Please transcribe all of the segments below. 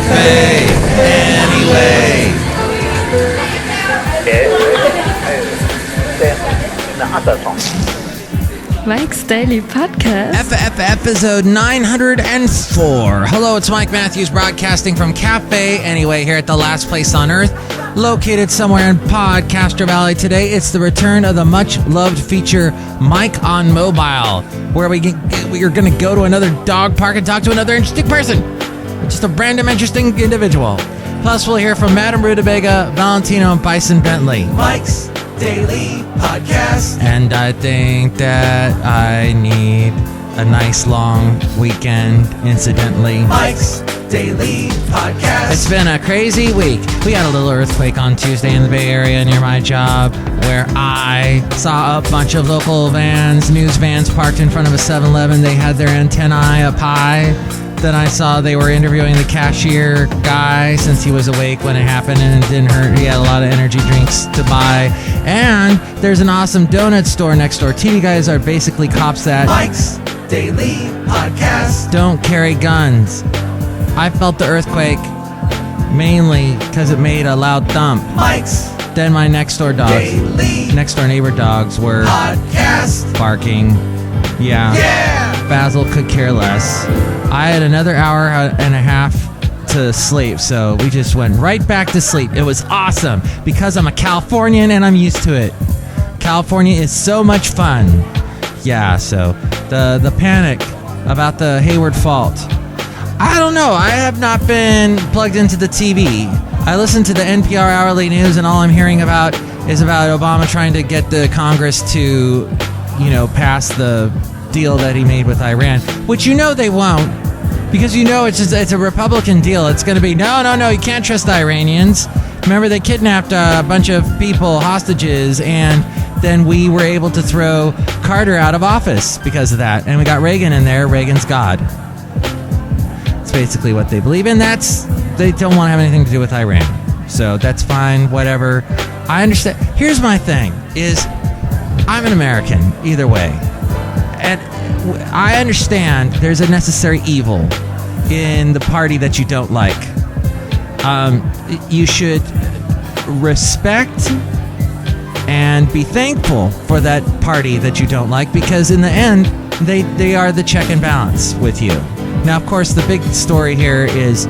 cafe anyway. Mike's Daily Podcast. Episode 904. Hello, it's Mike Matthews broadcasting from Cafe Anyway here at the last place on earth, located somewhere in Podcaster Valley. Today, it's the return of the much-loved feature, Mike on Mobile, where we are going to go to another dog park and talk to another interesting person. Just a random interesting individual. Plus, we'll hear from Madame Rootabega, Valentino, and Bison Bentley. Mike's Daily Podcast. And I think that I need a nice long weekend, incidentally. Mike's Daily Podcast. It's been a crazy week. We had a little earthquake on Tuesday in the Bay Area near my job, where I saw a bunch of local news vans parked in front of a 7-Eleven. They had their antennae up high. Then I saw they were interviewing the cashier guy since he was awake when it happened and it didn't hurt. He had a lot of energy drinks to buy. And there's an awesome donut store next door. TV guys are basically cops that Mike's Daily Podcast. don't carry guns. I felt the earthquake mainly because it made a loud thump. Mike's Then my next door neighbor dogs were Podcast. barking. Yeah. Basil could care less. I had another hour and a half to sleep, so we just went right back to sleep. It was awesome because I'm a Californian and I'm used to it. California is so much fun. Yeah, so the panic about the Hayward fault. I don't know. I have not been plugged into the TV. I listen to the NPR hourly news, and all I'm hearing about is about Obama trying to get the Congress to, pass the deal that he made with Iran, which they won't, because it's a Republican deal. It's going to be no, you can't trust the Iranians. Remember, they kidnapped a bunch of people, hostages, and then we were able to throw Carter out of office because of that, and we got Reagan in there. Reagan's God. It's basically what they believe in. They don't want to have anything to do with Iran, so that's fine. Whatever. I understand. Here's my thing: is I'm an American either way. And I understand there's a necessary evil in the party that you don't like. You should respect and be thankful for that party that you don't like, because in the end, they are the check and balance with you. Now, of course, the big story here is,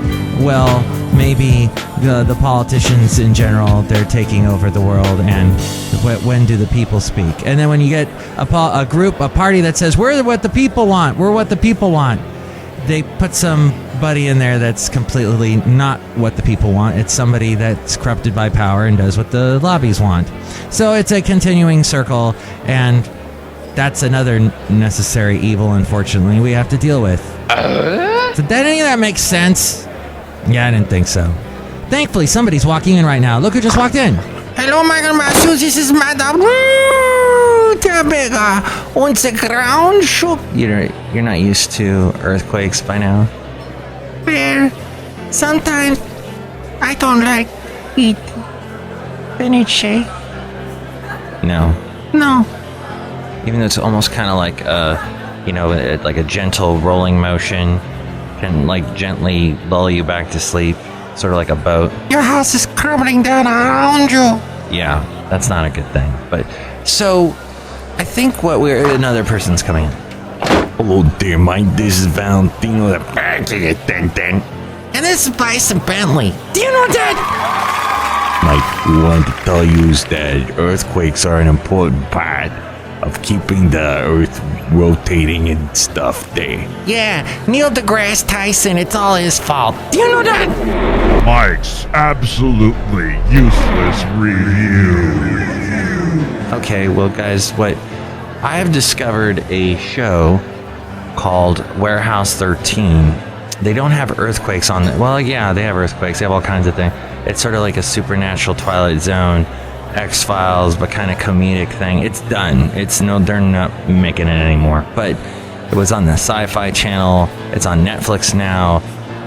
maybe the politicians in general, they're taking over the world, and when do the people speak? And then when you get a party that says, we're what the people want, they put somebody in there that's completely not what the people want. It's somebody that's corrupted by power and does what the lobbies want. So it's a continuing circle, and that's another necessary evil, unfortunately, we have to deal with. Did any of that make sense? Yeah, I didn't think so. Thankfully, somebody's walking in right now. Look who just walked in. Hello, Michael Matthews. This is Madame Rootabega. Und the ground shook. You're not used to earthquakes by now? Well, sometimes I don't like it. Finish. No. Even though it's almost kind of like like a gentle rolling motion, can gently lull you back to sleep, sort of like a boat. Your house is crumbling down around you. Yeah, that's not a good thing. But so, I think another person's coming in. Hello there, Mike. This is Valentino. And this is Bison Bentley. Do you know that? Mike, we wanted to tell you that earthquakes are an important part of keeping the earth rotating and stuff there. Yeah, Neil deGrasse Tyson, it's all his fault. Do you know that? Mike's absolutely useless review. Okay, well, guys, I have discovered a show called Warehouse 13. They don't have earthquakes on it. Well, yeah, they have earthquakes. They have all kinds of things. It's sort of like a supernatural Twilight Zone, X-Files, but kind of comedic thing. It's done. They're not making it anymore. But it was on the Sci-Fi Channel. It's on Netflix now.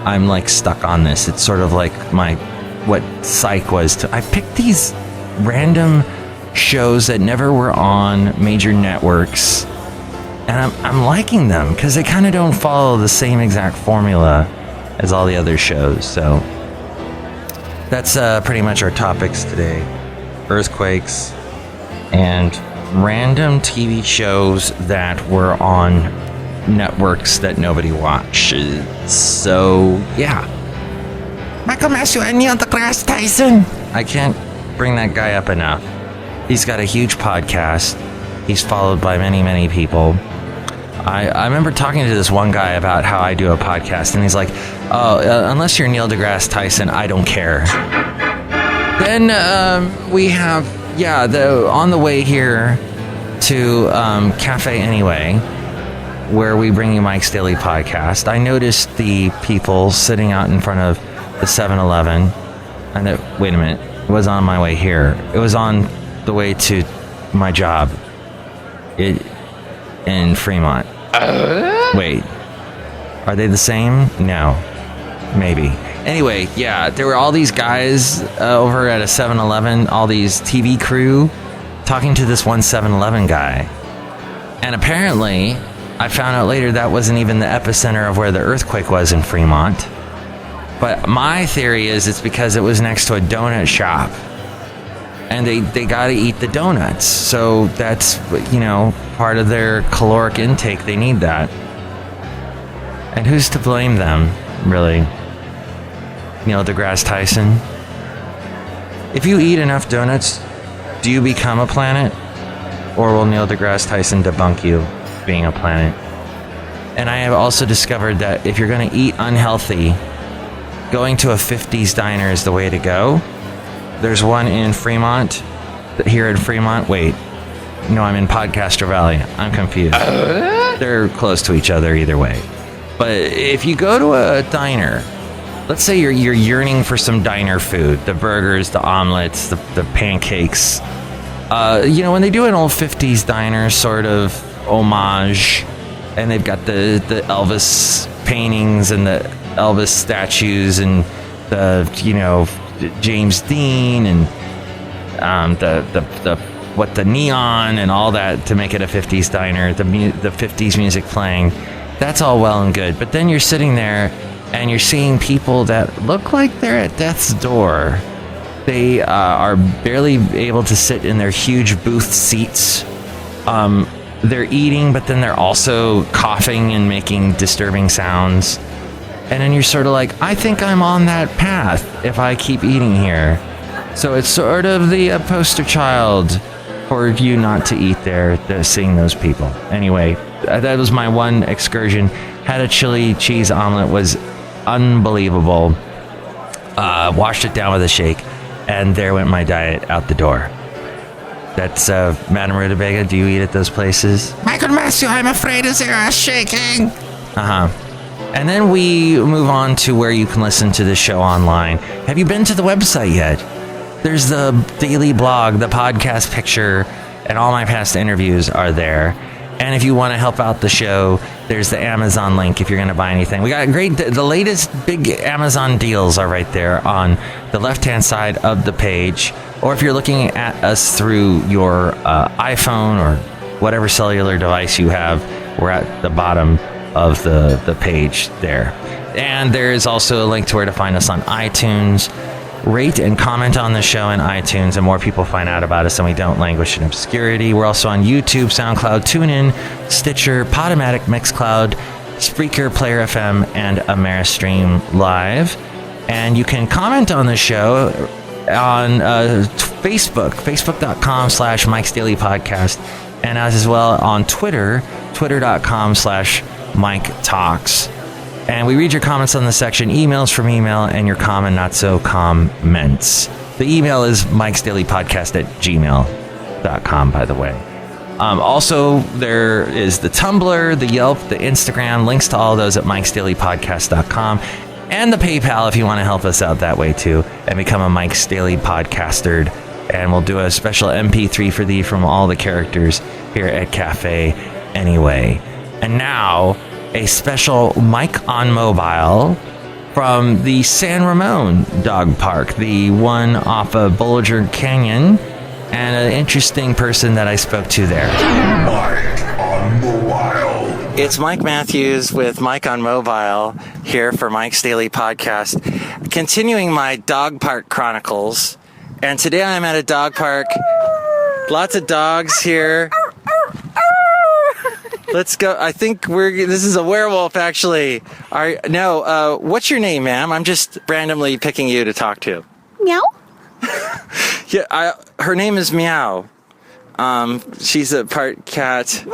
I'm stuck on this. It's sort of like what Psych was. I picked these random shows that never were on major networks, and I'm liking them because they kind of don't follow the same exact formula as all the other shows. So that's pretty much our topics today. Earthquakes and random TV shows that were on networks that nobody watches. So, yeah. Michael Matthew and Neil deGrasse Tyson. I can't bring that guy up enough. He's got a huge podcast. He's followed by many, many people. I remember talking to this one guy about how I do a podcast, and he's like, unless you're Neil deGrasse Tyson, I don't care. Then we have, on the way here to Cafe Anyway, where we bring you Mike's Daily Podcast, I noticed the people sitting out in front of the 7-Eleven. And wait a minute, it was on my way here. It was on the way to my job in Fremont. Wait, are they the same? No, maybe. Anyway, there were all these guys over at a 7-Eleven, all these TV crew, talking to this one 7-Eleven guy. And apparently, I found out later that wasn't even the epicenter of where the earthquake was in Fremont. But my theory is it's because it was next to a donut shop. And they got to eat the donuts. So that's, part of their caloric intake. They need that. And who's to blame them, really? Neil deGrasse Tyson? If you eat enough donuts, do you become a planet? Or will Neil deGrasse Tyson debunk you being a planet? And I have also discovered that if you're going to eat unhealthy, going to a 50s diner is the way to go. There's one in Fremont. Here in Fremont. Wait. No, I'm in Podcaster Valley. I'm confused. They're close to each other either way. But if you go to a diner, let's say you're yearning for some diner food, the burgers, the omelets, the pancakes. When they do an old 50s diner sort of homage, and they've got the Elvis paintings and the Elvis statues and the James Dean and the neon and all that to make it a 50s diner, the 50s music playing. That's all well and good, but then you're sitting there and you're seeing people that look like they're at death's door. They are barely able to sit in their huge booth seats. They're eating, but then they're also coughing and making disturbing sounds. And then you're sort of like, I think I'm on that path if I keep eating here. So it's sort of the poster child for you not to eat there, seeing those people. Anyway, that was my one excursion. Had a chili cheese omelet, was unbelievable. Washed it down with a shake, and there went my diet out the door. That's Madame Rootabega. Do you eat at those places? Michael Matthew, I'm afraid is there shaking. Uh-huh. And then we move on to where you can listen to this show online. Have you been to the website yet? There's the daily blog, the podcast picture, and all my past interviews are there. And if you want to help out the show, there's the Amazon link if you're going to buy anything. We got the latest big Amazon deals are right there on the left-hand side of the page. Or if you're looking at us through your iPhone or whatever cellular device you have, we're at the bottom of the page there. And there is also a link to where to find us on iTunes. Rate and comment on the show in iTunes, and more people find out about us and we don't languish in obscurity. We're also on YouTube, SoundCloud, TuneIn, Stitcher, Podomatic, Mixcloud, Spreaker, Player FM, and Ameristream Live. And you can comment on the show on Facebook, facebook.com/Mike's Daily Podcast, and as well on Twitter, twitter.com/Mike Talks. And we read your comments on the section emails from email and your common not so comments. The email is mikesdailypodcast@gmail.com, by the way. Also, there is the Tumblr, the Yelp, the Instagram, links to all those at mikesdailypodcast.com, and the PayPal if you want to help us out that way too and become a Mike's Daily Podcaster. And we'll do a special MP3 for thee from all the characters here at Cafe Anyway. And now, a special Mike on Mobile from the San Ramon Dog Park, the one off of Bollinger Canyon, and an interesting person that I spoke to there. Mike on Mobile. It's Mike Matthews with Mike on Mobile here for Mike's Daily Podcast, continuing my dog park chronicles. And today I'm at a dog park. Lots of dogs here. Let's go. I think this is a werewolf, actually. What's your name, ma'am? I'm just randomly picking you to talk to. Meow. Yeah, her name is Meow. She's a part cat.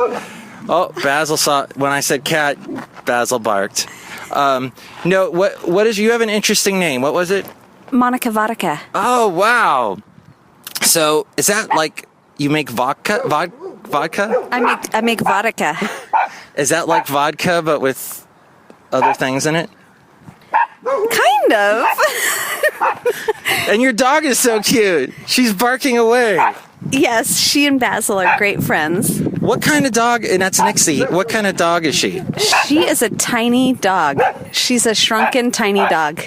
Oh, Basil saw when I said cat. Basil barked. No, what is? You have an interesting name. What was it? Monica Vodka. Oh, wow. So is that like you make vodka? Vodka? I make vodka. Is that like vodka but with other things in it? Kind of. And your dog is so cute. She's barking away. Yes, she and Basil are great friends. What kind of dog? And that's Nixie. What kind of dog is she? She is a tiny dog. She's a shrunken tiny dog.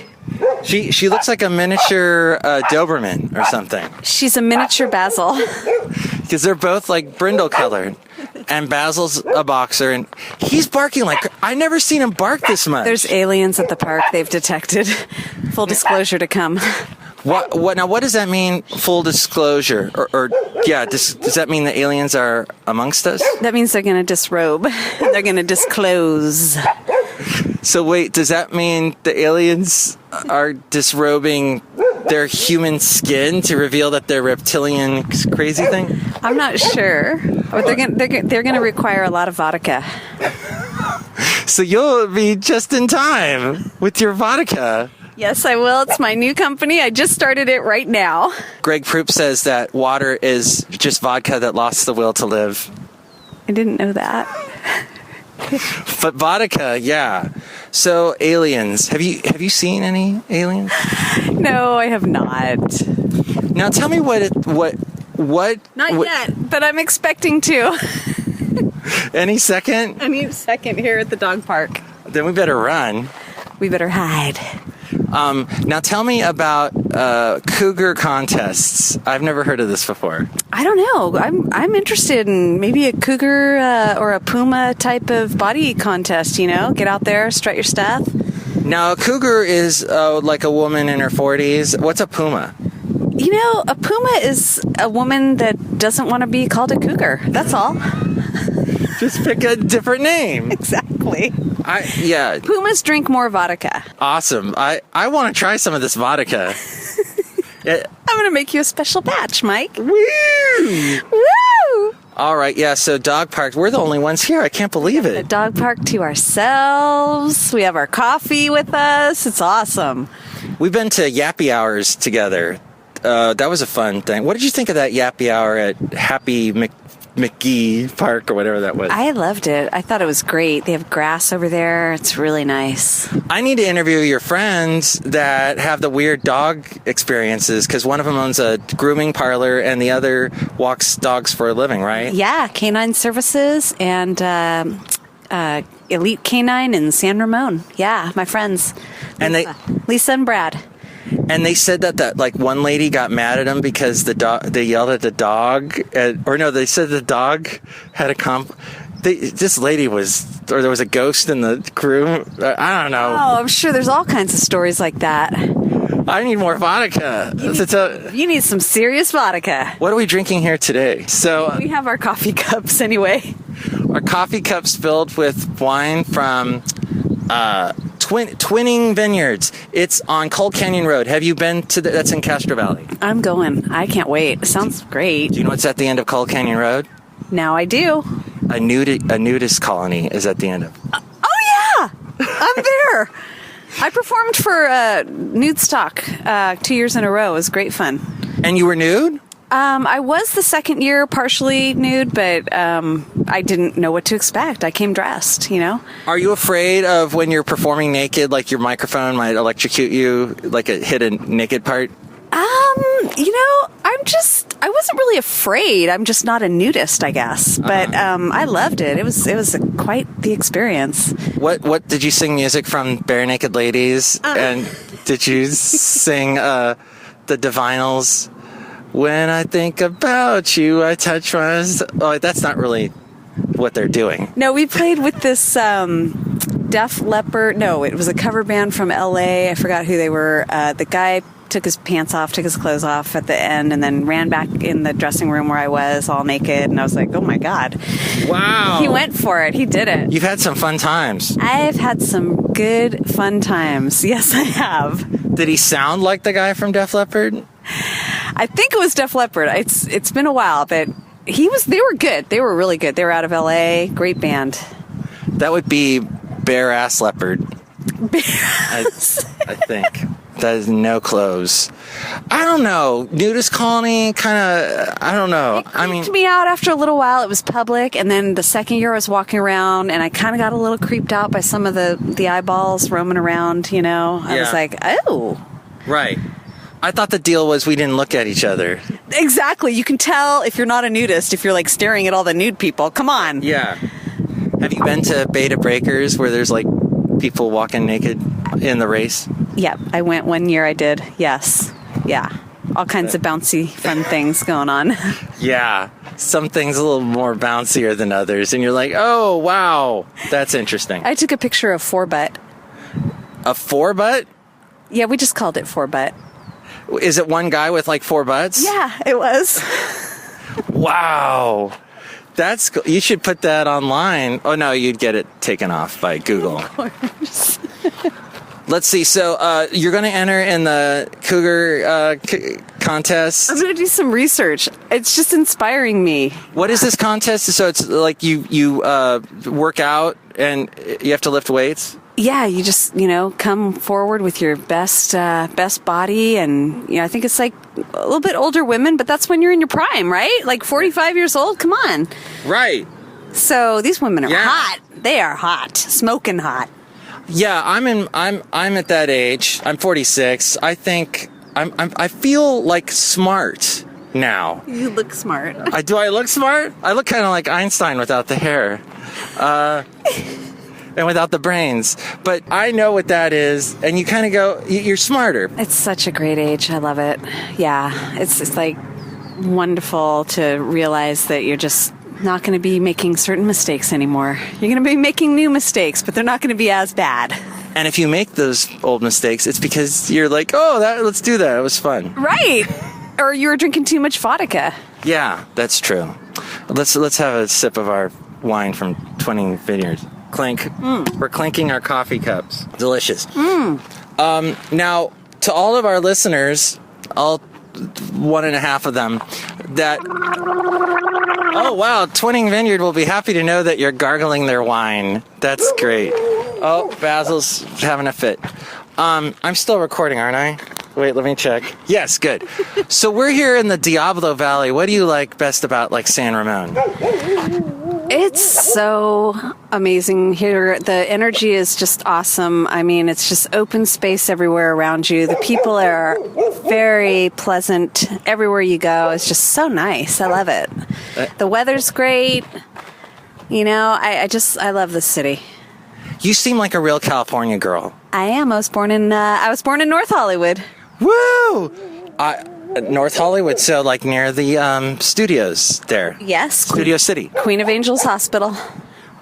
She looks like a miniature Doberman or something. She's a miniature Basil. Because they're both like brindle colored. And Basil's a boxer, and he's barking like I've never seen him bark this much. There's aliens at the park they've detected. Full disclosure to come. What does that mean, full disclosure? Does that mean the aliens are amongst us? That means they're going to disrobe. They're going to disclose. So wait, does that mean the aliens are disrobing their human skin to reveal that they're reptilian crazy thing? I'm not sure. But they're going to require a lot of vodka. So you'll be just in time with your vodka. Yes, I will. It's my new company. I just started it right now. Greg Proops says that water is just vodka that lost the will to live. I didn't know that. But vodka, yeah. So aliens, have you seen any aliens? No, I have not. Now tell me what? Not yet, but I'm expecting to. Any second? Any second here at the dog park. Then we better run. We better hide. Now tell me about cougar contests. I've never heard of this before. I don't know. I'm interested in maybe a cougar or a puma type of body contest, get out there, strut your stuff. Now a cougar is like a woman in her 40s. What's a puma? A puma is a woman that doesn't want to be called a cougar. That's all. Just pick a different name. Exactly. Yeah. Pumas drink more vodka. Awesome. I want to try some of this vodka. I'm going to make you a special batch, Mike. Woo! Woo! All right. Yeah. So dog park. We're the only ones here. I can't believe it. The dog park to ourselves. We have our coffee with us. It's awesome. We've been to yappy hours together. That was a fun thing. What did you think of that yappy hour at Happy McGee Park or whatever that was? I loved it. I thought it was great. They have grass over there. It's really nice. I need to interview your friends that have the weird dog experiences because one of them owns a grooming parlor and the other walks dogs for a living, right? Yeah, Canine Services and Elite Canine in San Ramon. Yeah, my friends. And Lisa and Brad. And they said that like one lady got mad at him because they yelled at the dog, they said the dog had this lady there was a ghost in the room. I don't know. Oh, I'm sure there's all kinds of stories like that. I need more vodka. You need some serious vodka. What are we drinking here today? So we have our coffee cups anyway. Our coffee cups filled with wine from Twinning Vineyards. It's on Cold Canyon Road. Have you been to that's in Castro Valley? I'm going. I can't wait. It sounds great. Do you know what's at the end of Cold Canyon Road? Now I do. A nudist colony is at the end of. Oh yeah, I'm there. I performed for Nude Stock 2 years in a row. It was great fun. And you were nude? I was the second year partially nude, but I didn't know what to expect. I came dressed, Are you afraid of when you're performing naked, like your microphone might electrocute you, like it hit a naked part? I wasn't really afraid. I'm just not a nudist, I guess. But I loved it. It was quite the experience. What did you sing music from Bare Naked Ladies? And did you sing the Divinals? When I think about you, I touch my... Oh, that's not really... what they're doing. No, we played with this Def Leppard. No, it was a cover band from L.A. I forgot who they were. The guy took his pants off, took his clothes off at the end, and then ran back in the dressing room where I was, all naked. And I was like, oh my God. Wow. He went for it. He did it. You've had some fun times. I've had some good, fun times. Yes, I have. Did he sound like the guy from Def Leppard? I think it was Def Leppard. It's been a while, but they were good. They were really good. They were out of L.A. Great band. That would be Bare Ass Leopard. I think. That is no clothes. I don't know. Nudist colony, kind of, I don't know. It creeped me out after a little while. It was public, and then the second year I was walking around, and I kind of got a little creeped out by some of the eyeballs roaming around, you know. I was like, oh. Right. I thought the deal was we didn't look at each other. Exactly. You can tell if you're not a nudist, if you're like staring at all the nude people. Come on. Yeah. Have you been to Beta Breakers where there's like people walking naked in the race? Yep. I went one year. I did. Yes. Yeah. All kinds of bouncy, fun things going on. Yeah. Some things a little more bouncier than others. And you're like, oh, wow. That's interesting. I took a picture of 4-butt. A 4-butt? Yeah, we just called it 4-butt. Is it one guy with like 4 butts? Yeah, it was. Wow. That's cool. You should put that online. Oh, no, you'd get it taken off by Google. Of course. Let's see. So you're going to enter in the Cougar contest. I'm going to do some research. It's just inspiring me. What is this contest? So it's like you work out and you have to lift weights? Yeah, you just, come forward with your best body. And, I think it's like a little bit older women, but that's when you're in your prime, right? Like 45 years old. Come on. Right. So these women are hot. They are hot. Smoking hot. Yeah, I'm at that age. I'm 46. I think I feel like smart now. You look smart. Do I look smart? I look kind of like Einstein without the hair. And without the brains. But I know what that is, and you kind of go, you're smarter. It's such a great age. I love it. Yeah, it's like wonderful to realize that you're just not going to be making certain mistakes anymore. You're going to be making new mistakes, but they're not going to be as bad. And if you make those old mistakes, it's because you're like, let's do that. It was fun. Right. Or you were drinking too much vodka. Yeah, that's true. Let's have a sip of our wine from Twining Vineyards. Clink. We're clinking our coffee cups. Delicious. Now, to all of our listeners, all 1.5 of them, that... Oh, wow. Twining Vineyard will be happy to know that you're gargling their wine. That's great. Oh, Basil's having a fit. I'm still recording, aren't I? Wait, let me check. Yes, good. So we're here in the Diablo Valley. What do you like best about, San Ramon? It's so amazing here. The energy is just awesome. I mean, it's just open space everywhere around you. The people are very pleasant everywhere you go. It's just so nice. I love it. The weather's great. I love this city. You seem like a real California girl. I am. I was born in North Hollywood. Woo! North Hollywood, so near the studios there. Yes. Studio City. Queen of Angels Hospital.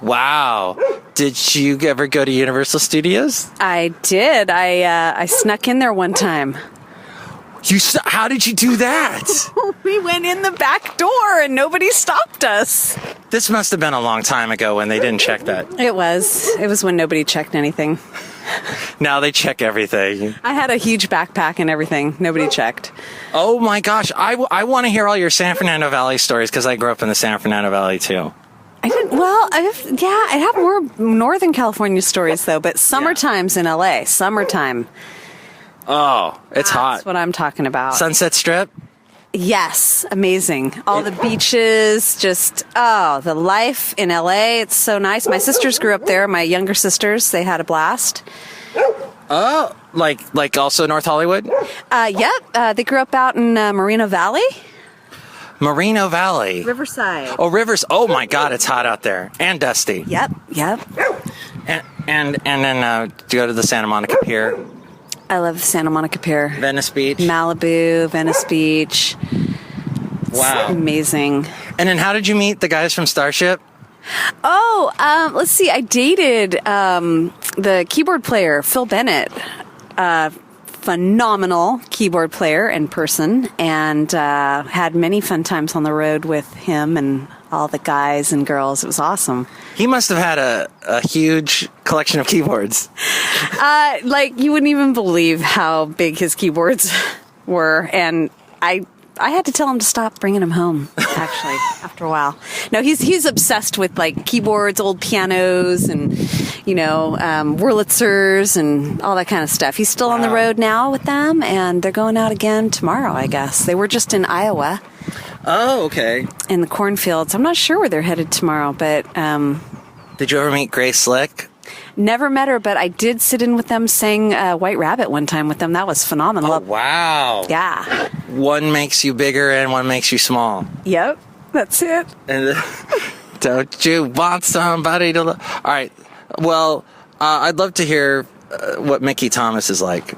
Wow. Did you ever go to Universal Studios? I did. I snuck in there one time. How did you do that? We went in the back door and nobody stopped us. This must have been a long time ago when they didn't check that. It was when nobody checked anything. Now they check everything. I had a huge backpack and everything. Nobody checked. Oh my gosh. I want to hear all your San Fernando Valley stories because I grew up in the San Fernando Valley too. I have more Northern California stories though, but summertime's in LA. Summertime. Oh, it's hot. That's what I'm talking about. Sunset Strip? Yes, amazing. All the beaches, the life in LA. It's so nice. My sisters grew up there. My younger sisters, they had a blast. Oh, like also North Hollywood? They grew up out in Moreno Valley. Moreno Valley. Riverside. Oh, Rivers. Oh my God, it's hot out there and dusty. Yep. And then go to the Santa Monica Pier. I love Santa Monica Pier. Venice Beach. Malibu, Venice Beach. Wow. It's amazing. And then how did you meet the guys from Starship? Oh, let's see. I dated the keyboard player, Phil Bennett. Phenomenal keyboard player in person, and had many fun times on the road with him and all the guys and girls. It was awesome. He must have had a huge collection of keyboards. Like, you wouldn't even believe how big his keyboards were, and I had to tell him to stop bringing them home, actually, after a while. No, he's obsessed with, like, keyboards, old pianos, and, Wurlitzers and all that kind of stuff. He's still on the road now with them, and they're going out again tomorrow, I guess. They were just in Iowa. Oh, okay. In the cornfields. I'm not sure where they're headed tomorrow, but... Did you ever meet Grace Slick? Never met her, but I did sit in with them, sang White Rabbit one time with them. That was phenomenal. Oh, wow. Yeah. One makes you bigger and one makes you small. Yep, that's it. And don't you want somebody to love? All right. Well, I'd love to hear what Mickey Thomas is like.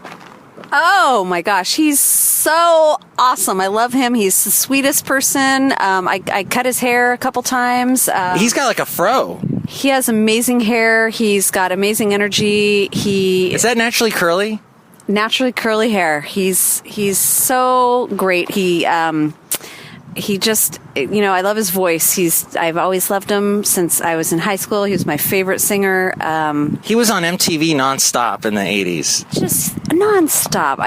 Oh my gosh, he's so awesome. I love him. He's the sweetest person. I cut his hair a couple times. He's got like a fro. He has amazing hair. He's got amazing energy. Is that naturally curly? Naturally curly hair. He's so great. He just, I love his voice. I've always loved him since I was in high school. He was my favorite singer. He was on MTV nonstop in the 80s. Just nonstop.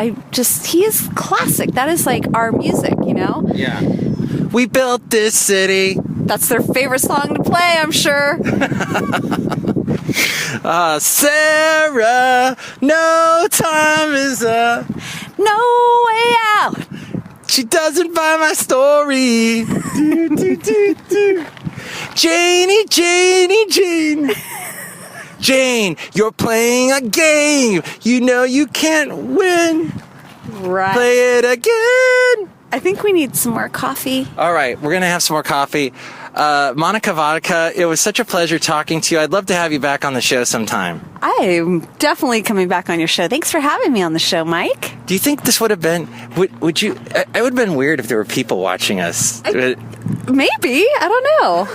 He is classic. That is like our music, Yeah. We built this city. That's their favorite song to play, I'm sure. Sarah, no time is up. No way out. She doesn't buy my story. Janie, Janie, Jane. Jane, you're playing a game. You know you can't win. Right. Play it again. I think we need some more coffee. All right, we're going to have some more coffee. Monica Vodka, it was such a pleasure talking to you. I'd love to have you back on the show sometime. I'm definitely coming back on your show. Thanks for having me on the show, Mike. Do you think this would have been, would you, it would have been weird if there were people watching us. Maybe, I don't know.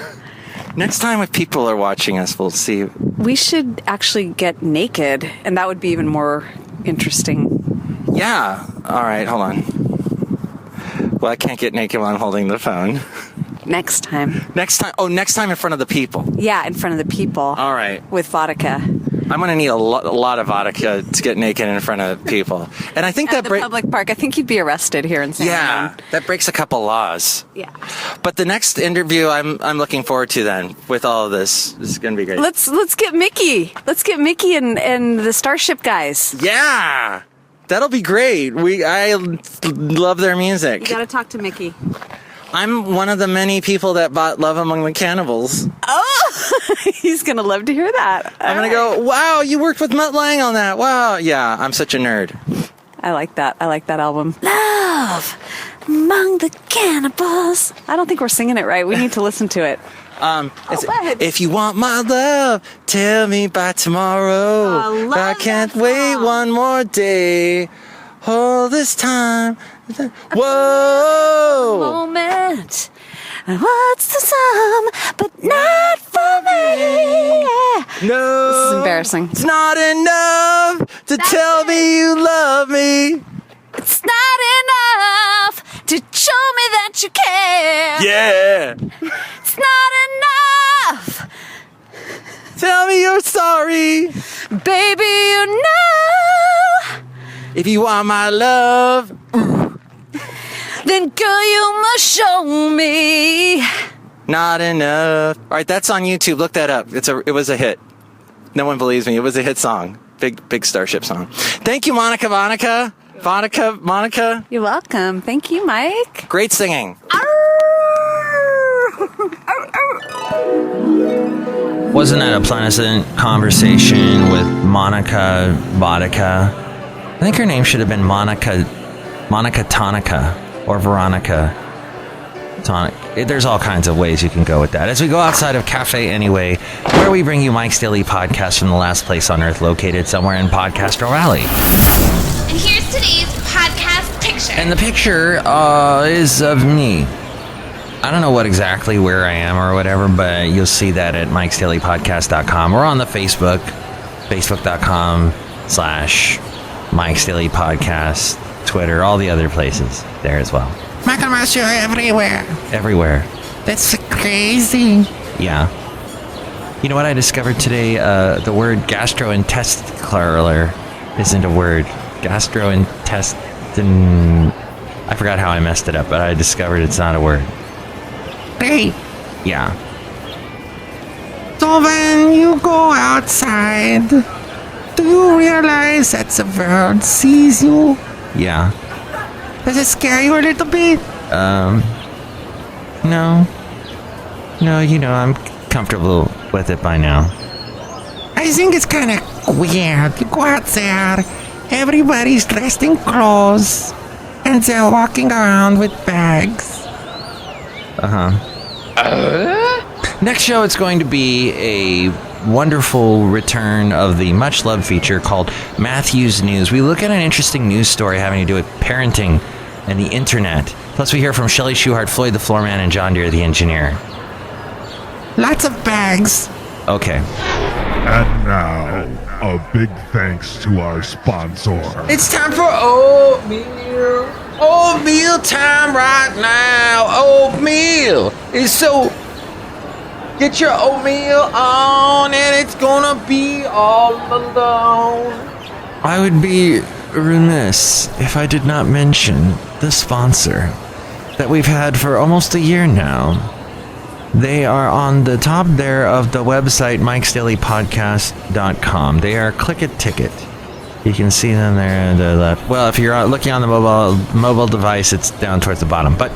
Next time if people are watching us, we'll see. We should actually get naked, and that would be even more interesting. Yeah. All right, hold on. Well, I can't get naked while I'm holding the phone. Next time. Next time in front of the people. Yeah, in front of the people. All right. With vodka. I'm going to need a lot of vodka to get naked in front of people. And I think At the public park. I think you'd be arrested here in San Ramon. That breaks a couple laws. Yeah. But the next interview I'm looking forward to then with all of this. This is going to be great. Let's get Mickey. Let's get Mickey and the Starship guys. Yeah. That'll be great. I love their music. You got to talk to Mickey. I'm one of the many people that bought Love Among the Cannibals. Oh, he's going to love to hear that. I'm going to go, wow, you worked with Mutt Lange on that. Wow. Yeah, I'm such a nerd. I like that. I like that album. Love Among the Cannibals. I don't think we're singing it right. We need to listen to it. If you want my love, tell me by tomorrow. I can't wait one more day. All this time. Whoa! Moment. What's the sum, but not for me? No. This is embarrassing. It's not enough to tell me you love me. It's not enough to show me that you care. Yeah. It's not enough. Tell me you're sorry. Baby, you know. If you want my love, then girl, you must show me. Not enough. All right, that's on YouTube. Look that up. It was a hit. No one believes me. It was a hit song. Big Starship song. Thank you, Monica. Monica. You're welcome. Thank you, Mike. Great singing. Wasn't that a pleasant conversation with Monica Vodka? I think her name should have been Monica Tonica or Veronica Tonic. There's all kinds of ways you can go with that. As we go outside of Cafe Anyway, where we bring you Mike's Daily Podcast from the last place on earth located somewhere in Podcastro Valley. And here's today's podcast picture. And the picture is of me. I don't know what exactly where I am or whatever, but you'll see that at mikesdailypodcast.com. We're on the Facebook, facebook.com/Mike's Daily Podcast, Twitter, all the other places there as well. Michael Master everywhere. Everywhere. That's crazy. Yeah. You know what I discovered today? The word gastrointestinal isn't a word. Gastrointestin... I forgot how I messed it up, but I discovered it's not a word. Great. Yeah. So when you go outside, do you realize that the world sees you? Yeah. Does it scare you a little bit? No. No, I'm comfortable with it by now. I think it's kind of weird. You go out there, everybody's dressed in clothes, and they're walking around with bags. Next show, it's going to be a wonderful return of the much-loved feature called Matthew's News. We look at an interesting news story having to do with parenting and the internet. Plus, we hear from Shelley Shuhart, Floyd the Floorman, and John Deere the Engineer. Lots of bags. Okay. And now, a big thanks to our sponsor. It's time for oatmeal. Oatmeal time right now. Oatmeal is so... Get your oatmeal on and it's gonna be all alone. I would be remiss if I did not mention the sponsor that we've had for almost a year now. They are on the top there of the website, mikesdailypodcast.com. They are Click It Ticket. You can see them there on the left. Well, if you're looking on the mobile device, it's down towards the bottom. But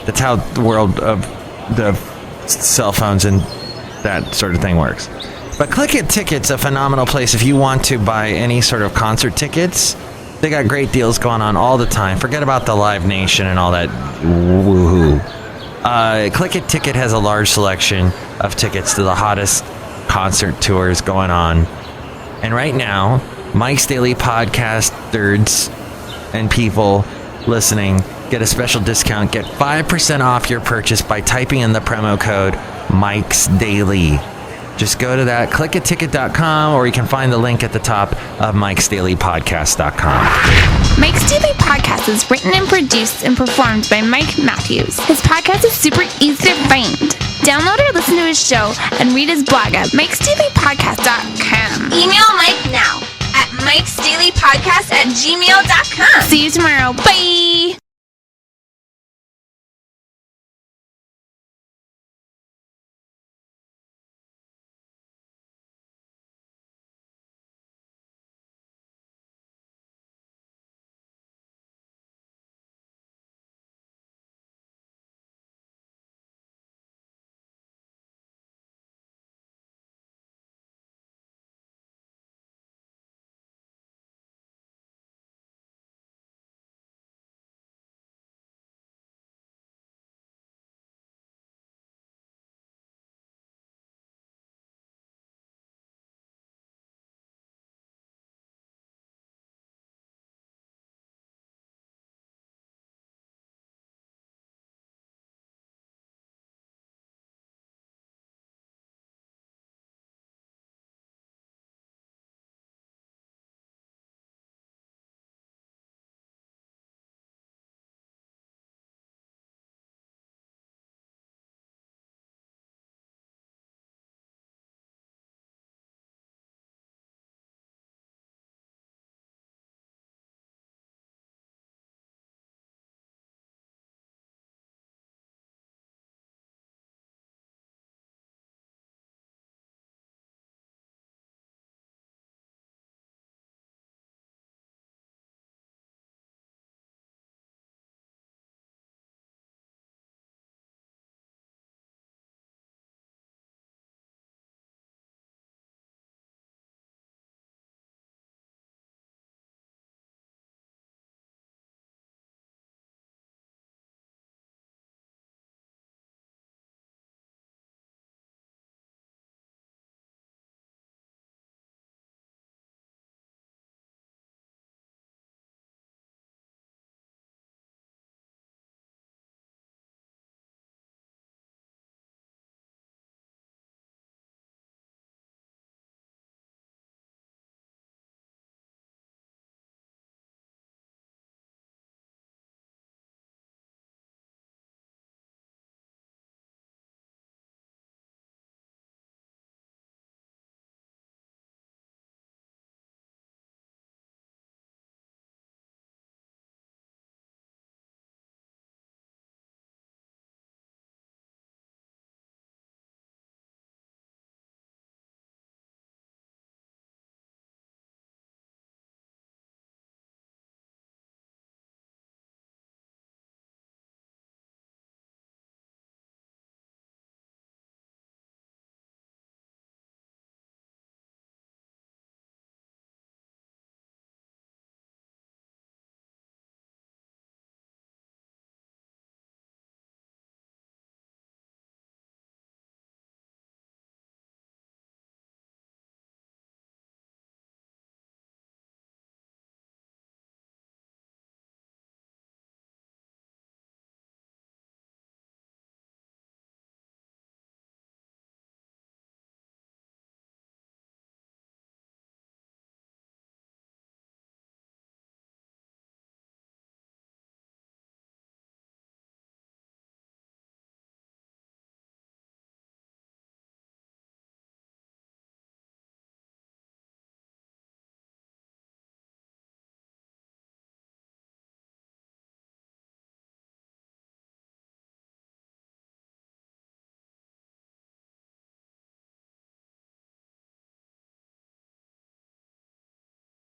that's how the world of the cell phones and that sort of thing works. But Click It Ticket's a phenomenal place if you want to buy any sort of concert tickets. They got great deals going on all the time. Forget about the Live Nation and all that woohoo. Click It Ticket has a large selection of tickets to the hottest concert tours going on. And right now, Mike's Daily Podcast thirds and people listening get a special discount. Get 5% off your purchase by typing in the promo code Mike's Daily. Just go to that, clickaticket.com, or you can find the link at the top of mikesdailypodcast.com. Mike's Daily Podcast is written and produced and performed by Mike Matthews. His podcast is super easy to find. Download or listen to his show and read his blog at mikesdailypodcast.com. Email Mike now at mikesdailypodcast@gmail.com. See you tomorrow. Bye!